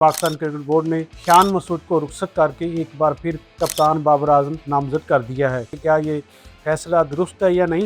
Pakistan cricket board ने शान मसूद को रुखसत करके एक बार फिर कप्तान बाबर आजम नामजद कर दिया है। क्या ये फैसला दुरुस्त है या नहीं?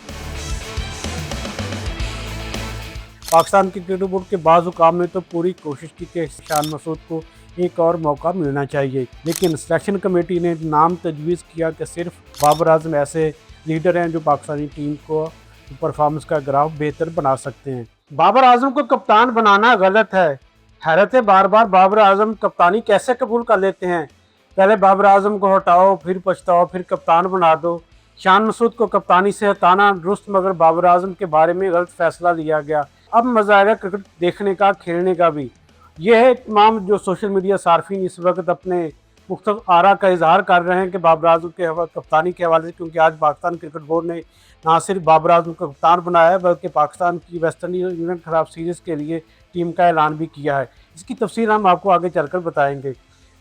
पाकिस्तान क्रिकेट बोर्ड के बाज़ हुकाम ने तो पूरी कोशिश की कि शान मसूद को एक और मौका मिलना चाहिए, लेकिन सिलेक्शन कमेटी ने नाम तजवीज़ किया कि सिर्फ बाबर आजम ऐसे लीडर हैं जो पाकिस्तानी टीम को परफॉर्मेंस का ग्राफ बेहतर बना सकते हैं। बाबर आजम को कप्तान बनाना गलत है। हैरत है, बार बार बाबर आजम कप्तानी कैसे कबूल कर लेते हैं। पहले बाबर आजम को हटाओ, फिर पछताओ, फिर कप्तान बना दो। शान मसूद को कप्तानी से हटाना दुरुस्त, मगर बाबर आजम के बारे में गलत फैसला लिया गया। अब मजा आएगा क्रिकेट देखने का, खेलने का भी। यह है तमाम जो सोशल मीडिया सार्फिन इस वक्त अपने मुख्तलिफ आरा का इजहार कर रहे हैं कि बाबर आजम के कप्तानी के हवाले से, क्योंकि आज पाकिस्तान क्रिकेट बोर्ड ने ना सिर्फ बाबर आजम को कप्तान बनाया है बल्कि पाकिस्तान की वेस्ट इंडीज खिलाफ सीरीज़ के लिए टीम का ऐलान भी किया है। इसकी तफसील हम आपको आगे चलकर बताएंगे।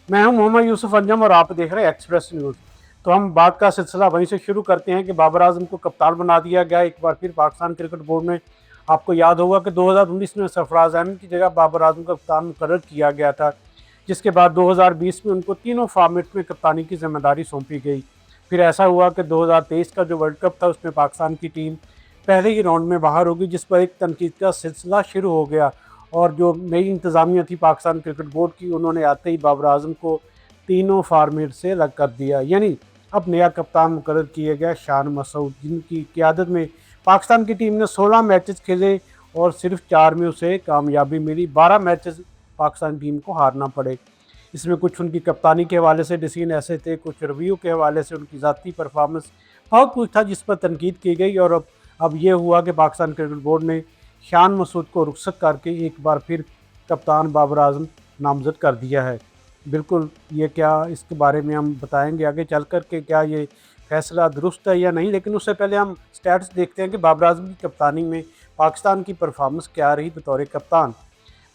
मैं हूं मोहम्मद यूसुफ अंजम और आप देख रहे हैं एक्सप्रेस न्यूज़। तो हम बात का सिलसिला वहीं से शुरू करते हैं कि बाबर आजम को कप्तान बना दिया गया एक बार फिर पाकिस्तान क्रिकेट बोर्ड में। आपको याद होगा कि 2019 में सरफराज अहमद की जगह बाबर आजम का कप्तान मुकर्रर किया गया था, जिसके बाद 2020 में उनको तीनों फॉर्मेट में कप्तानी की जिम्मेदारी सौंपी गई। फिर ऐसा हुआ कि 2023 का जो वर्ल्ड कप था उसमें पाकिस्तान की टीम पहले ही राउंड में बाहर होगी, जिस पर एक तनकीद का सिलसिला शुरू हो गया। और जो नई इंतज़ामिया थी पाकिस्तान क्रिकेट बोर्ड की, उन्होंने आते ही बाबर आजम को तीनों फार्मेट से अलग कर दिया। यानी अब नया कप्तान मुकर्रर किया गया शान मसूद, जिनकी क़यादत में पाकिस्तान की टीम ने 16 मैचेस खेले और सिर्फ 4 में उसे कामयाबी मिली। 12 मैचेस पाकिस्तान टीम को हारना पड़े। इसमें कुछ उनकी कप्तानी के हवाले से डिसीजन ऐसे थे, कुछ रिव्यू के हवाले से, उनकी ज़ाती परफॉर्मेंस, बहुत कुछ था जिस पर तनकीद की गई। और अब ये हुआ कि पाकिस्तान क्रिकेट बोर्ड ने शान मसूद को रुखसत करके एक बार फिर कप्तान बाबर आजम नामजद कर दिया है। बिल्कुल, ये क्या, इसके बारे में हम बताएंगे आगे चल कर के क्या ये फैसला दुरुस्त है या नहीं। लेकिन उससे पहले हम स्टैट्स देखते हैं कि बाबर आजम की कप्तानी में पाकिस्तान की परफॉर्मेंस क्या रही बतौर कप्तान।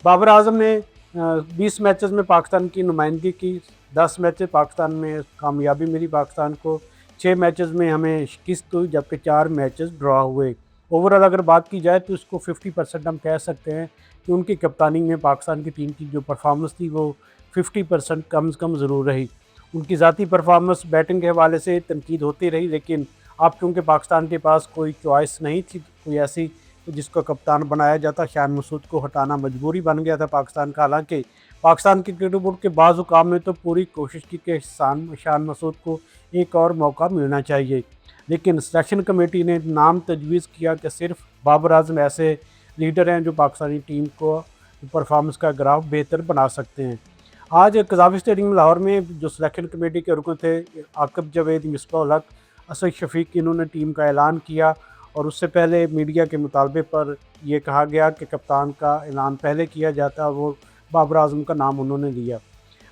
बाबर आजम ने 20 मैचेस में पाकिस्तान की नुमाइंदगी की। 10 मैचेस पाकिस्तान में कामयाबी मिली पाकिस्तान को, 6 मैचेस में हमें शिकस्त हुई, जबकि 4 मैचेस ड्रॉ हुए। ओवरऑल अगर बात की जाए तो इसको 50% हम कह सकते हैं कि उनकी कप्तानी में पाकिस्तान की टीम की जो परफॉर्मेंस थी वो 50% कम से कम ज़रूर रही। उनकी ज़ाती परफॉर्मेंस, बैटिंग के हवाले से तनकीद होती रही, लेकिन अब क्योंकि पाकिस्तान के पास कोई चॉइस नहीं थी कोई ऐसी जिसको कप्तान बनाया जाता, शान मसूद को हटाना मजबूरी बन गया था पाकिस्तान का। हालांकि पाकिस्तान क्रिकेट बोर्ड के बाज़ हुकाम ने तो पूरी कोशिश की कि शान मसूद को एक और मौका मिलना चाहिए, लेकिन सिलेक्शन कमेटी ने नाम तजवीज़ किया कि सिर्फ बाबर आजम ऐसे लीडर हैं जो पाकिस्तानी टीम को परफॉर्मेंस का ग्राफ बेहतर बना सकते हैं। आज कज़ाफ़ी स्टेडियम लाहौर में जो सिलेक्शन कमेटी के रुकन थे आकिब जावेद, मिसबाह हक, असद शफीक, इन्होंने टीम का ऐलान किया। और उससे पहले मीडिया के मुतालबे पर यह कहा गया कि कप्तान का ऐलान पहले किया जाता, वो बाबर आजम का नाम उन्होंने लिया।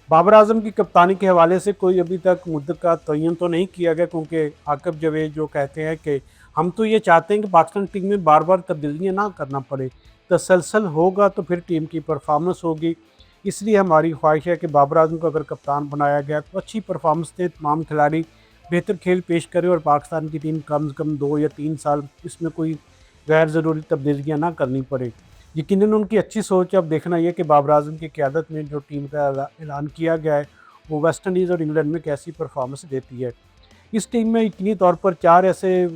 बाबर आजम की कप्तानी के हवाले से कोई अभी तक मुद्दत का तयन तो नहीं किया गया, क्योंकि आकिब जावेद जो कहते हैं कि हम तो ये चाहते हैं कि पाकिस्तान टीम में बार बार तब्दीलियाँ ना करना पड़े, तसलसल होगा तो फिर टीम की परफॉर्मेंस होगी। इसलिए हमारी ख्वाहिश है कि बाबर आजम को अगर कप्तान बनाया गया तो अच्छी परफॉर्मेंस दे, तमाम खिलाड़ी बेहतर खेल पेश करे और पाकिस्तान की टीम कम से कम 2 या 3 साल इसमें कोई गैर ज़रूरी तब्दीलियाँ ना करनी पड़े। यकीनन उनकी अच्छी सोच है। अब देखना यह कि बाबर आजम की क़यादत में जो टीम का ऐलान किया गया है वो वेस्ट इंडीज़ और इंग्लैंड में कैसी परफॉर्मेंस देती है। इस टीम में यकीनी तौर पर 4 ऐसे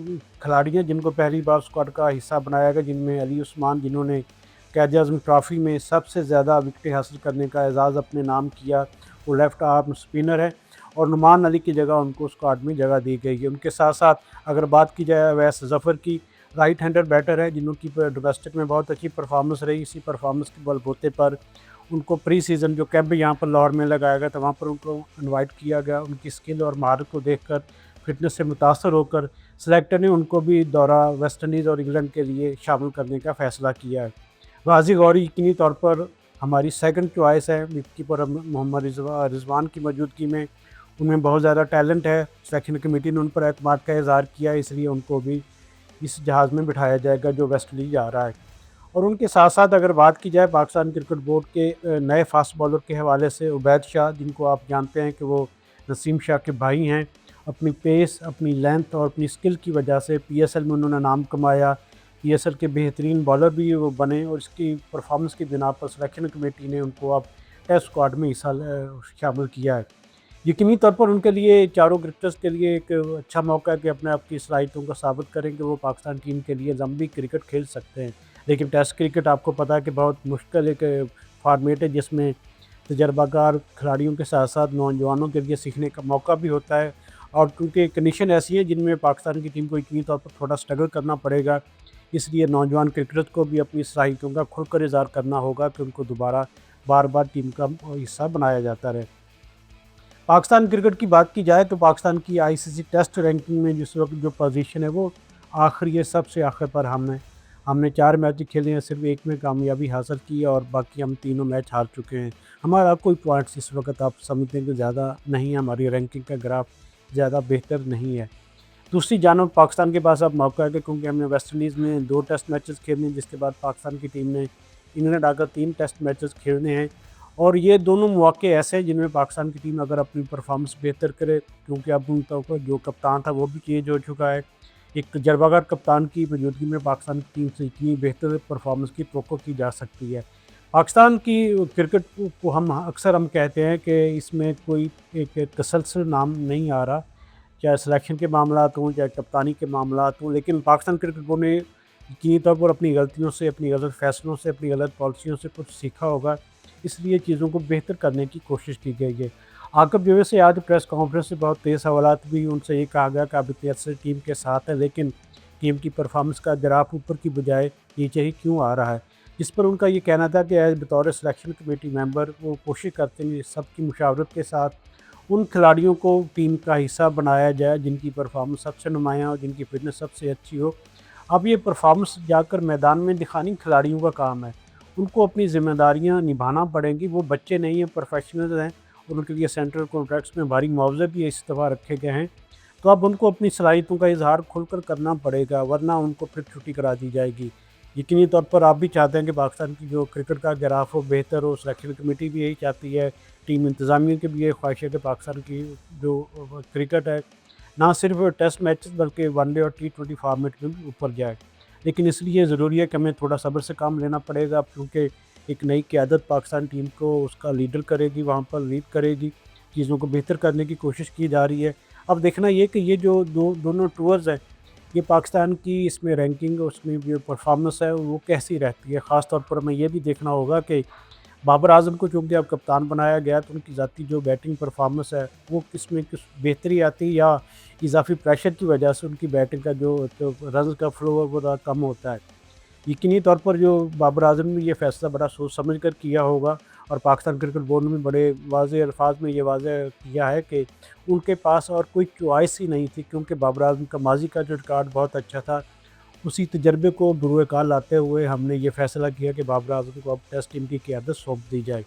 खिलाड़ी हैं जिनको पहली बार स्क्वाड का हिस्सा बनाया गया, जिनमें अली उस्मान, जिन्होंने क़ायद-ए-आज़म ट्रॉफ़ी में सबसे ज़्यादा विकेटें हासिल करने का एजाज़ अपने नाम किया, वो लेफ़्ट आर्म स्पिनर है, और नुमान अली की जगह उनको स्क्वाड में जगह दी गई है। उनके साथ साथ अगर बात की जाए अवैस ज़फ़र की, राइट हैंडर बैटर है जिनकी डोमेस्टिक में बहुत अच्छी परफॉर्मेंस रही। इसी परफॉर्मेंस के बलबूते पर उनको प्री सीज़न जो कैंप यहाँ पर लाहौर में लगाया गया था वहाँ पर उनको इनवाइट किया गया। उनकी स्किल और महारत को देखकर, फिटनेस से मुतासर होकर सेलेक्टर ने उनको भी दौरा वेस्ट इंडीज़ और इंग्लैंड के लिए शामिल करने का फ़ैसला किया है। गाजी गौरी यकीनी तौर पर हमारी सेकंड चॉइस है विकेटकीपर मोहम्मद रिजवान की मौजूदगी में। उनमें बहुत ज़्यादा टैलेंट है। सिलेक्शन कमेटी ने उन पर एतमाद का इज़हार किया, इसलिए उनको भी इस जहाज़ में बिठाया जाएगा जो वेस्ट इंडीज़ जा रहा है। और उनके साथ साथ अगर बात की जाए पाकिस्तान क्रिकेट बोर्ड के नए फास्ट बॉलर के हवाले से, उबैद शाह, जिनको आप जानते हैं कि वो नसीम शाह के भाई हैं, अपनी पेस, अपनी लेंथ और अपनी स्किल की वजह से PSL में उन्होंने नाम कमाया। PSL के बेहतरीन बॉलर भी वो बने और इसकी परफॉर्मेंस की बिना पर सिलेक्शन कमेटी ने उनको अब टेस्ट स्क्वाड में हिस्सा शामिल किया है। यकीनी तौर पर उनके लिए चारों क्रिकेटर्स के लिए एक अच्छा मौका है कि अपने आप की सलाहियतों को साबित करें कि वो पाकिस्तान टीम के लिए लंबी क्रिकेट खेल सकते हैं। लेकिन टेस्ट क्रिकेट आपको पता है कि बहुत मुश्किल एक फॉर्मेट है, जिसमें तजर्बाकार खिलाड़ियों के साथ साथ नौजवानों के लिए सीखने का मौका भी होता है, और क्योंकि कंडीशन ऐसी है जिनमें पाकिस्तान की टीम को यकीनी तौर पर थोड़ा स्ट्रगल करना पड़ेगा, इसलिए नौजवान क्रिकेटर्स को भी अपनी सलाहियतों का खुलकर इज़हार करना होगा कि उनको दोबारा बार बार टीम का हिस्सा बनाया जाता रहे। पाकिस्तान क्रिकेट की बात की जाए तो पाकिस्तान की आईसीसी टेस्ट रैंकिंग में जिस वक्त जो पोजीशन है वो आखिरी है, सबसे आखिर पर हमने हमने 4 मैच खेले हैं, सिर्फ एक में कामयाबी हासिल की है और बाकी हम तीनों मैच हार चुके हैं। हमारा कोई पॉइंट्स इस वक्त आप समझते हैं कि ज़्यादा नहीं है, हमारी रैंकिंग का ग्राफ ज़्यादा बेहतर नहीं है। दूसरी जानब पाकिस्तान के पास अब मौका है कि क्योंकि हमने वेस्ट इंडीज़ में 2 टेस्ट मैचेस खेलने हैं, जिसके बाद पाकिस्तान की टीम ने इंग्लैंड आकर 3 टेस्ट मैचेस खेलने हैं, और ये दोनों मौके ऐसे हैं जिनमें पाकिस्तान की टीम अगर अपनी परफॉर्मेंस बेहतर करे, क्योंकि अब उनका ऊपर जो कप्तान था वो भी चेंज हो चुका है। एक तजर्बाकार कप्तान की मौजूदगी में पाकिस्तान की टीम से इतनी बेहतर परफॉर्मेंस की तवक्को की जा सकती है। पाकिस्तान की क्रिकेट को हम कहते हैं कि इसमें कोई एक तसलसल नाम नहीं आ रहा, चाहे सिलेक्शन के मामलात हों, चाहे कप्तानी के मामलात हों, लेकिन पाकिस्तान क्रिकेट बोर्ड ने यकीनी तौर पर अपनी गलतियों से, अपनी गलत फ़ैसलों से, अपनी गलत पॉलिसियों से कुछ सीखा होगा, इसलिए चीज़ों को बेहतर करने की कोशिश की गई है। आकिब जो से आज प्रेस कॉन्फ्रेंस से बहुत तेज़ सवालात भी उनसे ये कहा गया कि आप इतनी अच्छी टीम के साथ हैं, लेकिन टीम की परफॉर्मेंस का ग्राफ ऊपर की बजाय नीचे ही क्यों आ रहा है? जिस पर उनका ये कहना था कि एज़ बतौर सिलेक्शन कमेटी मेंबर वो कोशिश करते हैं सबकी मुशावरत के साथ उन खिलाड़ियों को टीम का हिस्सा बनाया जाए जिनकी परफॉर्मेंस सबसे नुमायाँ हो, जिनकी फिटनेस सबसे अच्छी हो। अब ये परफॉर्मेंस जाकर मैदान में दिखानी खिलाड़ियों का काम है। उनको अपनी ज़िम्मेदारियाँ निभाना पड़ेंगी, वो बच्चे नहीं हैं, प्रोफेशनल्स हैं, और उनके लिए सेंट्रल कॉन्ट्रैक्ट्स में भारी मुआवजे भी इस दफ़ा रखे गए हैं। तो अब उनको अपनी सलाहियतों का इज़हार खुलकर करना पड़ेगा, वरना उनको फिर छुट्टी करा दी जाएगी। यकीनी तौर पर आप भी चाहते हैं कि पाकिस्तान की जो क्रिकेट का ग्राफ हो बेहतर हो, सिलेक्शन कमेटी भी यही चाहती है, टीम इंतज़ामिया की भी ये ख्वाहिश है कि पाकिस्तान की जो क्रिकेट है ना सिर्फ टेस्ट मैचेस बल्कि वनडे और टी20 फॉर्मेट में भी ऊपर जाए। लेकिन इसलिए ज़रूरी है कि हमें थोड़ा सब्र से काम लेना पड़ेगा, क्योंकि एक नई क़यादत पाकिस्तान टीम को उसका लीडर करेगी, वहाँ पर लीड करेगी, चीज़ों को बेहतर करने की कोशिश की जा रही है। अब देखना ये कि ये जो दोनों टूर्स हैं, ये पाकिस्तान की इसमें रैंकिंग, उसमें जो परफॉर्मेंस है वो कैसी रहती है। ख़ास तौर पर हमें ये भी देखना होगा कि बाबर आज़म को चूँकि अब कप्तान बनाया गया, तो उनकी ज़ाती जो बैटिंग परफॉर्मेंस है वो किसमें किस बेहतरी आती है, या इजाफी प्रेशर की वजह से उनकी बैटिंग का जो रन का फ्लो है वो थोड़ा कम होता है। यकीनी तौर पर जो बाबर आज़म ने ये फ़ैसला बड़ा सोच समझ कर किया होगा, और पाकिस्तान क्रिकेट बोर्ड ने बड़े वाज़ेह अल्फाज में ये वाज़ेह किया है कि उनके पास और कोई चॉइस ही नहीं थी, क्योंकि बाबर आज़म का माजी का जो रिकॉर्ड बहुत अच्छा था, उसी तजर्बे को बुरुए-कार लाते हुए हमने ये फ़ैसला किया कि बाबर आज़म को अब टेस्ट टीम की क़यादत सौंप दी जाए।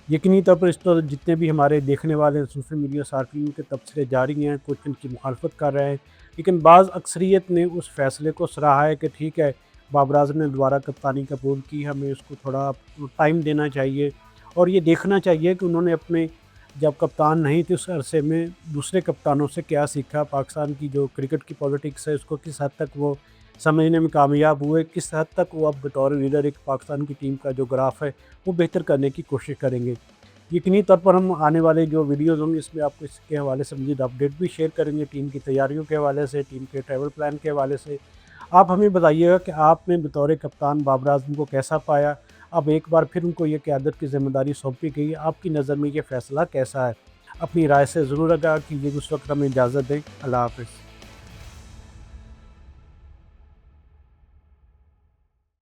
यकीनी तौर पर इस पर जितने भी हमारे देखने वाले सोशल मीडिया सार्फिन के तबसरे जारी हैं, कुछ इनकी मुखालफत कर रहे हैं, लेकिन बाज़ अक्सरियत ने उस फ़ैसले को सराहा है कि ठीक है, बाबर आज़म ने दोबारा कप्तानी कबूल की, हमें उसको थोड़ा टाइम देना चाहिए, और ये देखना चाहिए कि उन्होंने अपने जब कप्तान नहीं थे उस अरसे में दूसरे कप्तानों से क्या सीखा, पाकिस्तान की जो क्रिकेट की पॉलिटिक्स है उसको किस हद तक वो समझने में कामयाब हुए, किस हद तक वो अब बतौर लीडर एक पाकिस्तान की टीम का जो ग्राफ है वो बेहतर करने की कोशिश करेंगे। यकीनी तौर पर हम आने वाले जो वीडियोज़ होंगे इसमें आपको इसके हवाले से मज़ीद अपडेट भी शेयर करेंगे, टीम की तैयारियों के हवाले से, टीम के ट्रैवल प्लान के हवाले से। आप हमें बताइएगा कि आपने बतौर कप्तान बाबर आज़म को कैसा पाया? अब एक बार फिर उनको ये क़यादत की ज़िम्मेदारी सौंपी गई है, आपकी नज़र में ये फ़ैसला कैसा है? अपनी राय से ज़रूर आगाह कीजिएगा। उस वक्त हमें इजाज़त दें। अल्लाह हाफ़िज़।